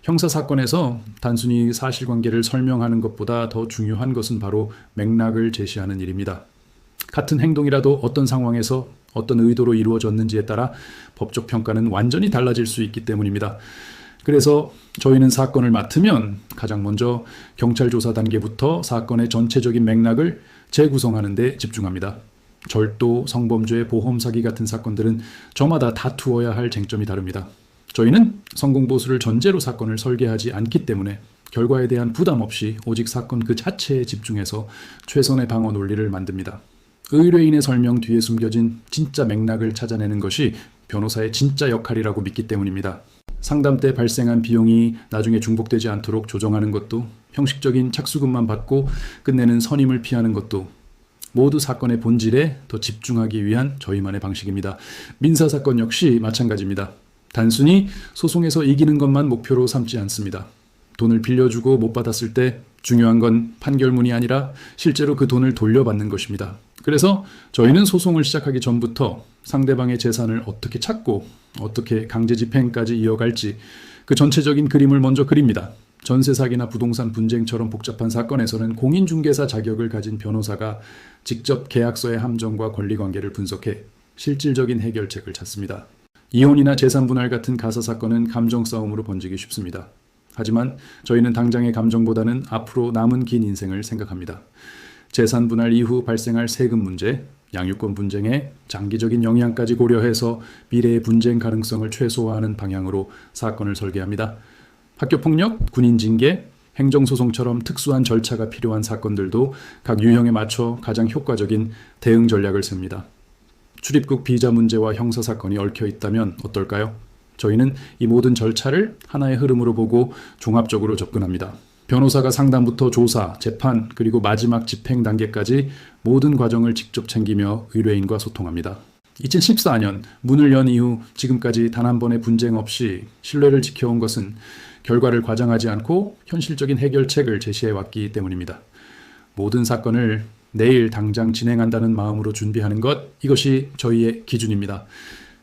형사사건에서 단순히 사실관계를 설명하는 것보다 더 중요한 것은 바로 맥락을 제시하는 일입니다. 같은 행동이라도 어떤 상황에서 어떤 의도로 이루어졌는지에 따라 법적 평가는 완전히 달라질 수 있기 때문입니다. 그래서 저희는 사건을 맡으면 가장 먼저 경찰 조사 단계부터 사건의 전체적인 맥락을 재구성하는 데 집중합니다. 절도, 성범죄, 보험 사기 같은 사건들은 저마다 다투어야 할 쟁점이 다릅니다. 저희는 성공보수를 전제로 사건을 설계하지 않기 때문에 결과에 대한 부담 없이 오직 사건 그 자체에 집중해서 최선의 방어 논리를 만듭니다. 의뢰인의 설명 뒤에 숨겨진 진짜 맥락을 찾아내는 것이 변호사의 진짜 역할이라고 믿기 때문입니다. 상담 때 발생한 비용이 나중에 중복되지 않도록 조정하는 것도, 형식적인 착수금만 받고 끝내는 선임을 피하는 것도 모두 사건의 본질에 더 집중하기 위한 저희만의 방식입니다. 민사사건 역시 마찬가지입니다. 단순히 소송에서 이기는 것만 목표로 삼지 않습니다. 돈을 빌려주고 못 받았을 때 중요한 건 판결문이 아니라 실제로 그 돈을 돌려받는 것입니다. 그래서 저희는 소송을 시작하기 전부터 상대방의 재산을 어떻게 찾고 어떻게 강제 집행까지 이어갈지 그 전체적인 그림을 먼저 그립니다. 전세 사기나 부동산 분쟁처럼 복잡한 사건에서는 공인중개사 자격을 가진 변호사가 직접 계약서의 함정과 권리관계를 분석해 실질적인 해결책을 찾습니다. 이혼이나 재산 분할 같은 가사 사건은 감정 싸움으로 번지기 쉽습니다. 하지만 저희는 당장의 감정보다는 앞으로 남은 긴 인생을 생각합니다. 재산 분할 이후 발생할 세금 문제, 양육권 분쟁의 장기적인 영향까지 고려해서 미래의 분쟁 가능성을 최소화하는 방향으로 사건을 설계합니다. 학교폭력, 군인 징계, 행정소송처럼 특수한 절차가 필요한 사건들도 각 유형에 맞춰 가장 효과적인 대응 전략을 셉니다. 출입국 비자 문제와 형사사건이 얽혀 있다면 어떨까요? 저희는 이 모든 절차를 하나의 흐름으로 보고 종합적으로 접근합니다. 변호사가 상담부터 조사, 재판, 그리고 마지막 집행 단계까지 모든 과정을 직접 챙기며 의뢰인과 소통합니다. 2014년 문을 연 이후 지금까지 단 한 번의 분쟁 없이 신뢰를 지켜온 것은 결과를 과장하지 않고 현실적인 해결책을 제시해왔기 때문입니다. 모든 사건을 내일 당장 진행한다는 마음으로 준비하는 것, 이것이 저희의 기준입니다.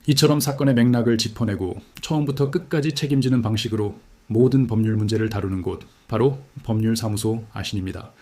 이처럼 사건의 맥락을 짚어내고 처음부터 끝까지 책임지는 방식으로 모든 법률 문제를 다루는 곳, 바로 법률사무소 아신입니다.